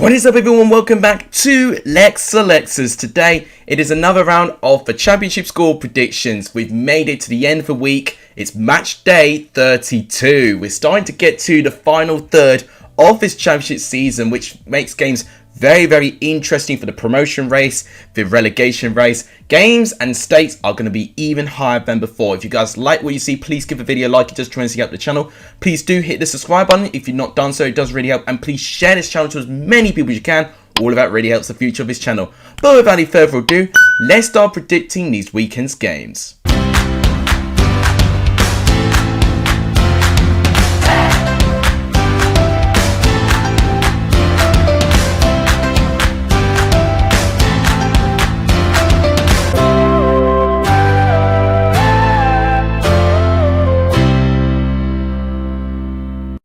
What is up everyone, welcome back to Lex Selectors. Today it is another round of the championship score predictions. We've made it to the end of the week. It's match day 32. We're starting to get to the final third of this championship season, which makes games very interesting for the promotion race, the relegation race. Games and stakes are going to be even higher than before. If you guys like what you see, please give the video a like. It does tremendously help the channel. Please do hit the subscribe button if you've not done so. It does really help. And please share this channel to as many people as you can. All of that really helps the future of this channel. But without any further ado, let's start predicting these weekend's games.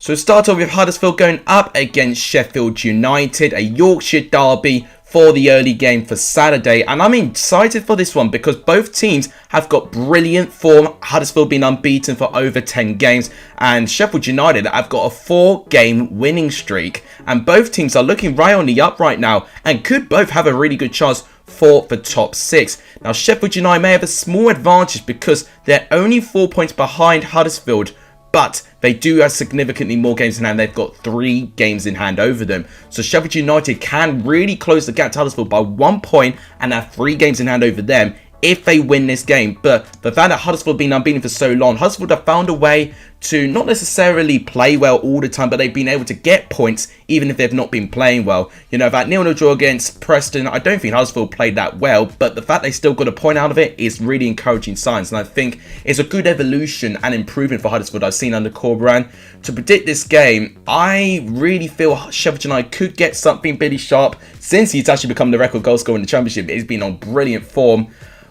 So start off with Huddersfield going up against Sheffield United, a Yorkshire derby for the early game for Saturday. And I'm excited for this one because both teams have got brilliant form. Huddersfield been unbeaten for over 10 games and Sheffield United have got a 4-game winning streak. And both teams are looking right on the up right now and could both have a really good chance for the top 6. Now Sheffield United may have a small advantage because they're only 4 points behind Huddersfield, but they do have significantly more games in hand. They've got 3 games in hand over them. So Sheffield United can really close the gap to Huddersfield by 1 point and have 3 games in hand over them if they win this game. But the fact that Huddersfield have been unbeaten for so long, Huddersfield have found a way to not necessarily play well all the time, but they've been able to get points even if they've not been playing well. You know, that 0-0 draw against Preston, I don't think Huddersfield played that well, but the fact they still got a point out of it is really encouraging signs, and I think it's a good evolution and improvement for Huddersfield I've seen under Corberan. To predict this game, I really feel Sheffield United could get something pretty sharp since he's actually become the record goal scorer in the championship. He's been on brilliant form.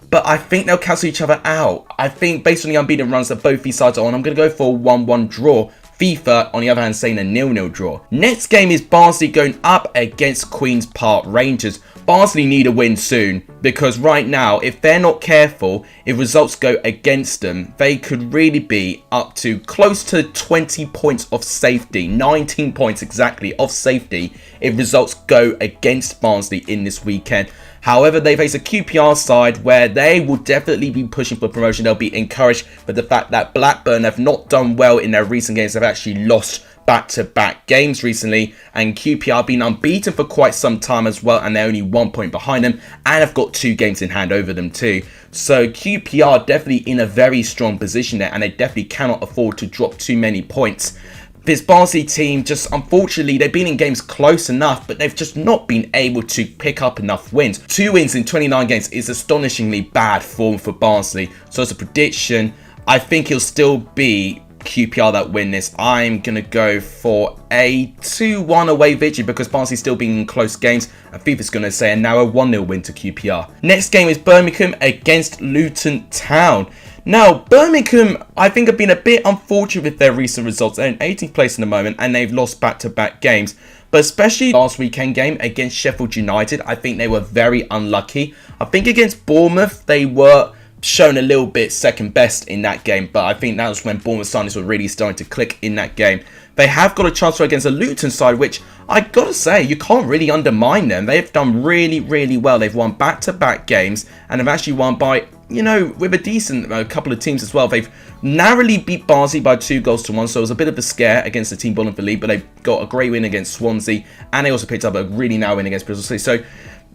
But I think they'll cancel each other out. I think based on the unbeaten runs that both these sides are on, I'm going to go for a 1-1 draw. FIFA, on the other hand, saying a 0-0 draw. Next game is Barnsley going up against Queen's Park Rangers. Barnsley need a win soon because right now, if they're not careful, if results go against them, they could really be up to close to 20 points of safety, 19 points exactly of safety if results go against Barnsley in this weekend. However, they face a QPR side where they will definitely be pushing for promotion. They'll be encouraged by the fact that Blackburn have not done well in their recent games. They've actually lost back-to-back games recently, and QPR have been unbeaten for quite some time as well, and they're only 1 point behind them and have got 2 games in hand over them too. So QPR definitely in a very strong position there, and they definitely cannot afford to drop too many points. This Barnsley team, just unfortunately, they've been in games close enough, but they've just not been able to pick up enough wins. 2 wins in 29 games is astonishingly bad form for Barnsley. So as a prediction, I think it'll still be QPR that win this. I'm going to go for a 2-1 away victory because Barnsley's still being in close games, and FIFA's going to say a narrow 1-0 win to QPR. Next game is Birmingham against Luton Town. Now, Birmingham, I think, have been a bit unfortunate with their recent results. They're in 18th place in the moment and they've lost back-to-back games. But especially last weekend game against Sheffield United, I think they were very unlucky. I think against Bournemouth, they were shown a little bit second best in that game. But I think that was when Bournemouth signings were really starting to click in that game. They have got a chance against a Luton side, which I gotta say, you can't really undermine them. They've done really well. They've won back-to-back games and have actually won by, you know, with a decent couple of teams as well. They've narrowly beat Barnsley by 2-1, so it was a bit of a scare against the team bottom of the league, but they got a great win against Swansea, and they also picked up a really narrow win against Bristol. So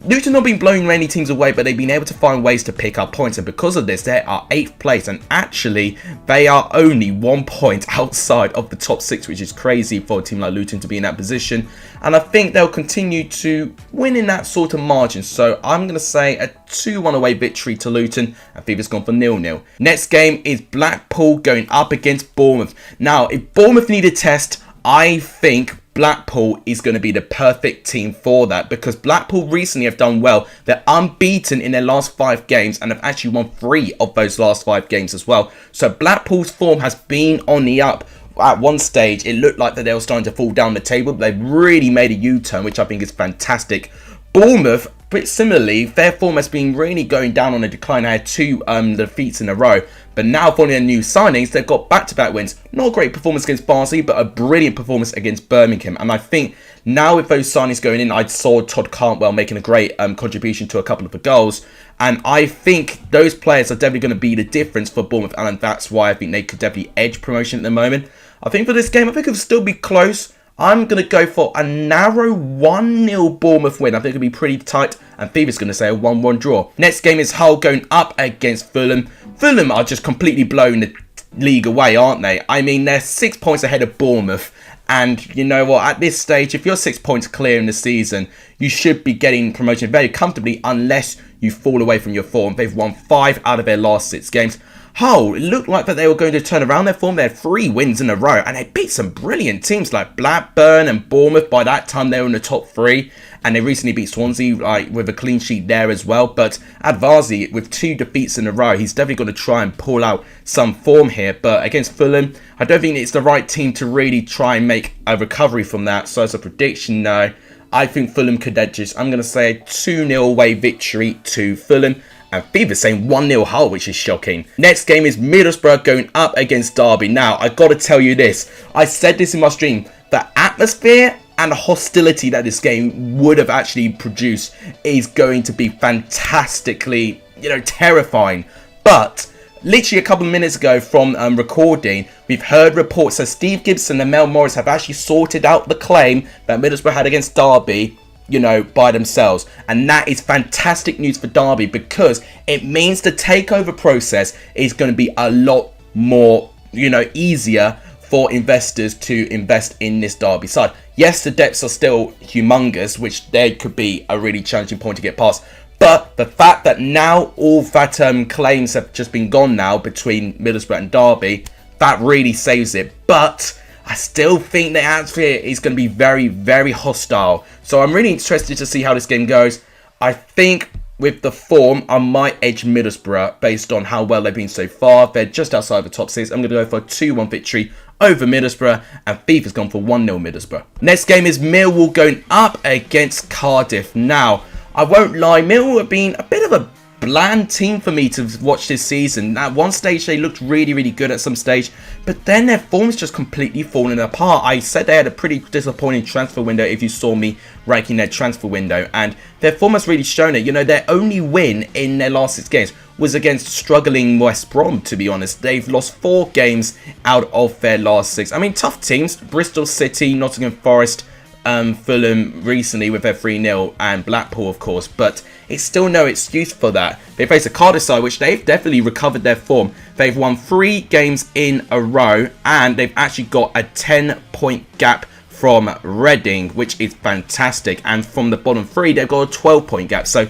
Luton not been blowing many teams away, but they've been able to find ways to pick up points, and because of this, they are 8th place, and actually, they are only 1 point outside of the top 6, which is crazy for a team like Luton to be in that position, and I think they'll continue to win in that sort of margin, so I'm going to say a 2-1 away victory to Luton, and FIFA's gone for 0-0. Next game is Blackpool going up against Bournemouth. Now, if Bournemouth need a test, I think Blackpool is going to be the perfect team for that because Blackpool recently have done well. They're unbeaten in their last 5 games and have actually won 3 of those last 5 games as well. So Blackpool's form has been on the up. At one stage, it looked like that they were starting to fall down the table, but they've really made a U-turn, which I think is fantastic. Bournemouth, pretty similarly, their form has been really going down on a decline. They had 2 defeats in a row. But now, following their new signings, they've got back-to-back wins. Not a great performance against Barnsley, but a brilliant performance against Birmingham. And I think Now with those signings going in, I saw Todd Cantwell making a great contribution to a couple of the goals. And I think those players are definitely going to be the difference for Bournemouth. And that's why I think they could definitely edge promotion at the moment. I think for this game, I think it'll still be close. I'm going to go for a narrow 1-0 Bournemouth win. I think it'll be pretty tight. And Fifa's going to say a 1-1 draw. Next game is Hull going up against Fulham. Fulham are just completely blowing the league away, aren't they? I mean, they're 6 points ahead of Bournemouth. And you know what, at this stage, if you're 6 points clear in the season, you should be getting promotion very comfortably unless you fall away from your form. They've won 5 out of their last 6 games. Hull, it looked like that they were going to turn around their form. They had 3 wins in a row and they beat some brilliant teams like Blackburn and Bournemouth. By that time, they were in the top 3. And they recently beat Swansea with a clean sheet there as well. But Advazi, with 2 defeats in a row, he's definitely going to try and pull out some form here. But against Fulham, I don't think it's the right team to really try and make a recovery from that. So as a prediction, no. I think Fulham could edge this. I'm going to say a 2-0 away victory to Fulham. And Fifa's saying 1-0 Hull, which is shocking. Next game is Middlesbrough going up against Derby. Now, I've got to tell you this. I said this in my stream. The atmosphere and the hostility that this game would have actually produced is going to be fantastically, terrifying. But literally a couple of minutes ago from recording, we've heard reports that Steve Gibson and Mel Morris have actually sorted out the claim that Middlesbrough had against Derby, by themselves. And that is fantastic news for Derby because it means the takeover process is going to be a lot more, easier for investors to invest in this Derby side. Yes, the depths are still humongous, which there could be a really challenging point to get past. But the fact that now all that claims have just been gone now between Middlesbrough and Derby, that really saves it. But I still think the atmosphere is going to be very, very hostile. So I'm really interested to see how this game goes. I think with the form, I might edge Middlesbrough based on how well they've been so far. They're just outside the top 6. I'm going to go for a 2-1 victory over Middlesbrough, and Fifa's gone for 1-0 Middlesbrough. Next game is Millwall going up against Cardiff. Now, I won't lie, Millwall have been a bit of a bland team for me to watch this season. At one stage, they looked really, really good at some stage, but then their form's just completely fallen apart. I said they had a pretty disappointing transfer window if you saw me ranking their transfer window, and their form has really shown it. Their only win in their last 6 games was against struggling West Brom, to be honest. They've lost 4 games out of their last 6. I mean, tough teams. Bristol City, Nottingham Forest, Fulham recently with their 3-0 and Blackpool, of course. But it's still no excuse for that. They face a Cardiff side, which they've definitely recovered their form. They've won 3 games in a row and they've actually got a 10-point gap from Reading, which is fantastic. And from the bottom 3, they've got a 12-point gap. So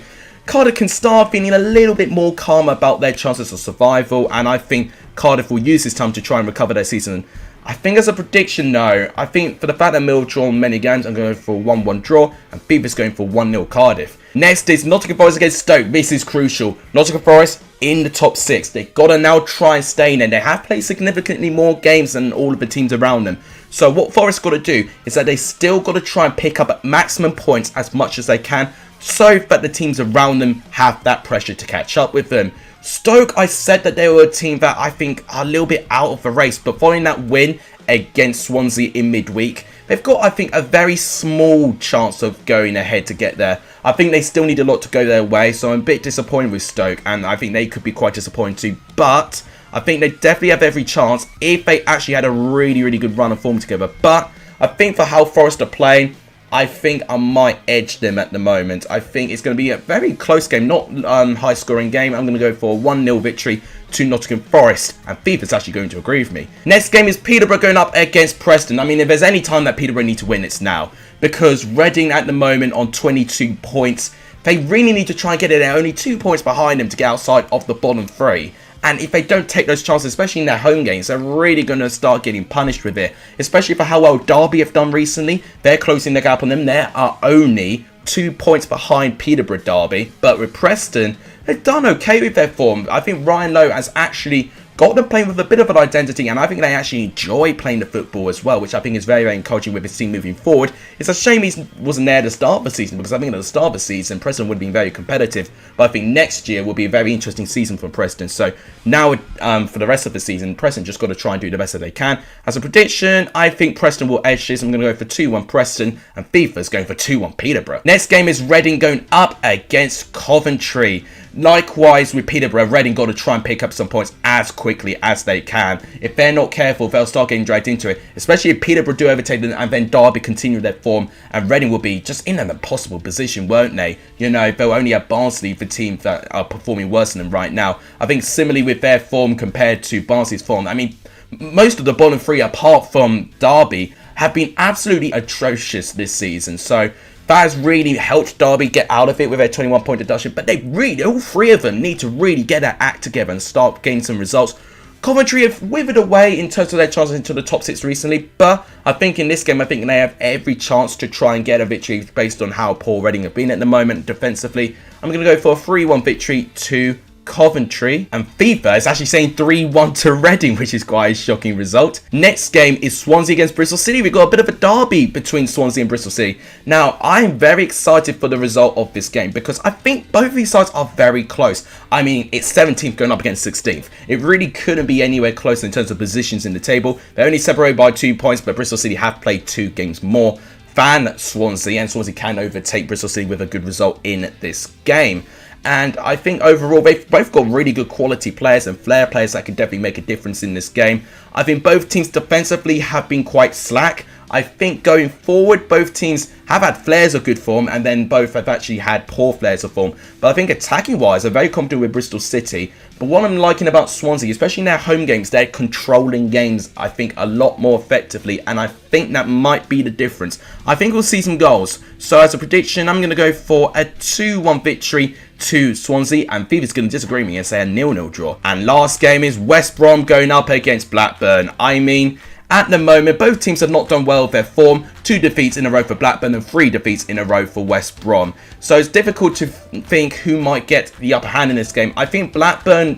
Cardiff can start feeling a little bit more calm about their chances of survival, and I think Cardiff will use this time to try and recover their season. I think as a prediction, no. I think for the fact that Mill drawn many games, I'm going for a 1-1 draw, and Fifa's going for 1-0 Cardiff. Next is Nottingham Forest against Stoke. This is crucial. Nottingham Forest in the top 6. They've got to now try and stay in there. They have played significantly more games than all of the teams around them. So what Forest got to do is that they still got to try and pick up maximum points as much as they can, so that the teams around them have that pressure to catch up with them. Stoke, I said that they were a team that I think are a little bit out of the race, but following that win against Swansea in midweek, they've got, I think, a very small chance of going ahead to get there. I think they still need a lot to go their way, so I'm a bit disappointed with Stoke, and I think they could be quite disappointing too, but I think they definitely have every chance if they actually had a really, really good run of form together. But I think for how Forest are playing, I think I might edge them at the moment. I think it's going to be a very close game, not high-scoring game. I'm going to go for a 1-0 victory to Nottingham Forest, and Fifa's actually going to agree with me. Next game is Peterborough going up against Preston. I mean, if there's any time that Peterborough need to win, it's now, because Reading at the moment on 22 points. They really need to try and get it. They're only 2 points behind them to get outside of the bottom 3. And if they don't take those chances, especially in their home games, they're really going to start getting punished with it. Especially for how well Derby have done recently. They're closing the gap on them. They are only 2 points behind Peterborough Derby. But with Preston, they've done okay with their form. I think Ryan Lowe has actually got them playing with a bit of an identity, and I think they actually enjoy playing the football as well, which I think is very, very encouraging with his team moving forward. It's a shame he wasn't there at the start of the season, because I think at the start of the season, Preston would have been very competitive, but I think next year will be a very interesting season for Preston. So now, for the rest of the season, Preston just got to try and do the best that they can. As a prediction, I think Preston will edge this. I'm going to go for 2-1 Preston, and Fifa's going for 2-1 Peterborough. Next game is Reading going up against Coventry. Likewise with Peterborough, Reading got to try and pick up some points as quickly as they can. If they're not careful, they'll start getting dragged into it, especially if Peterborough do overtake them and then Derby continue their form, and Reading will be just in an impossible position, won't they? You know, they'll only have Barnsley for teams that are performing worse than them right now. I think similarly with their form compared to Barnsley's form, I mean, most of the bottom three apart from Derby have been absolutely atrocious this season. So that has really helped Derby get out of it with their 21-point deduction. But they really, all three of them need to really get their act together and start getting some results. Coventry have withered away in terms of their chances into the top 6 recently. But I think in this game, I think they have every chance to try and get a victory based on how poor Reading have been at the moment defensively. I'm going to go for a 3-1 victory to Coventry, and FIFA is actually saying 3-1 to Reading, which is quite a shocking result. Next game is Swansea against Bristol City. We've got a bit of a derby between Swansea and Bristol City. Now, I'm very excited for the result of this game because I think both of these sides are very close. I mean, it's 17th going up against 16th. It really couldn't be anywhere close in terms of positions in the table. They're only separated by 2 points, but Bristol City have played 2 games more than Swansea, and Swansea can overtake Bristol City with a good result in this game. And I think overall, they've both got really good quality players and flair players that can definitely make a difference in this game. I think both teams defensively have been quite slack. I think going forward, both teams have had flares of good form, and then both have actually had poor flares of form. But I think attacking-wise, they're very confident with Bristol City. But what I'm liking about Swansea, especially in their home games, they're controlling games, I think, a lot more effectively. And I think that might be the difference. I think we'll see some goals. So as a prediction, I'm going to go for a 2-1 victory to Swansea, and FIFA's going to disagree with me and say a 0-0 draw. And last game is West Brom going up against Blackburn. I mean, at the moment, both teams have not done well with their form. 2 defeats in a row for Blackburn and 3 defeats in a row for West Brom. So it's difficult to think who might get the upper hand in this game. I think Blackburn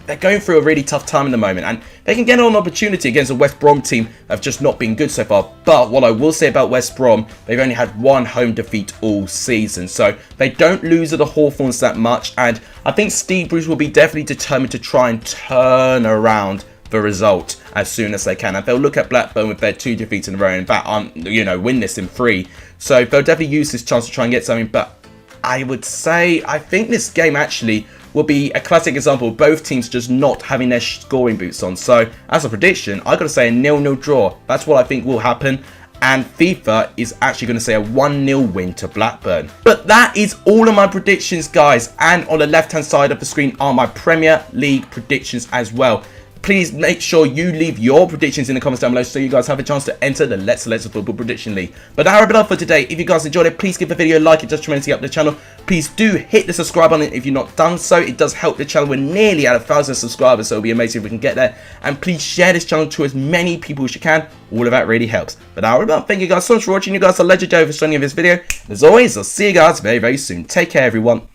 they're going through a really tough time at the moment, and they can get an opportunity against a West Brom team that have just not been good so far. But what I will say about West Brom, they've only had 1 home defeat all season, so they don't lose at the Hawthorns that much, and I think Steve Bruce will be definitely determined to try and turn around the result as soon as they can. And they'll look at Blackburn with their 2 defeats in a row, and in fact, win this in 3. So they'll definitely use this chance to try and get something. But I would say, I think this game actually will be a classic example of both teams just not having their scoring boots on. So as a prediction, I got to say a 0-0 draw. That's what I think will happen. And FIFA is actually going to say a 1-0 win to Blackburn. But that is all of my predictions, guys. And on the left-hand side of the screen are my Premier League predictions as well. Please make sure you leave your predictions in the comments down below so you guys have a chance to enter the Let's Football Prediction League. But that wraps it up for today. If you guys enjoyed it, please give the video a like. It does tremendously help the channel. Please do hit the subscribe button if you've not done so. It does help the channel. We're nearly at 1,000 subscribers, so it'll be amazing if we can get there. And please share this channel to as many people as you can. All of that really helps. But that wraps it up. Thank you guys so much for watching. You guys are legendary for showing this video. As always, I'll see you guys very, very soon. Take care, everyone.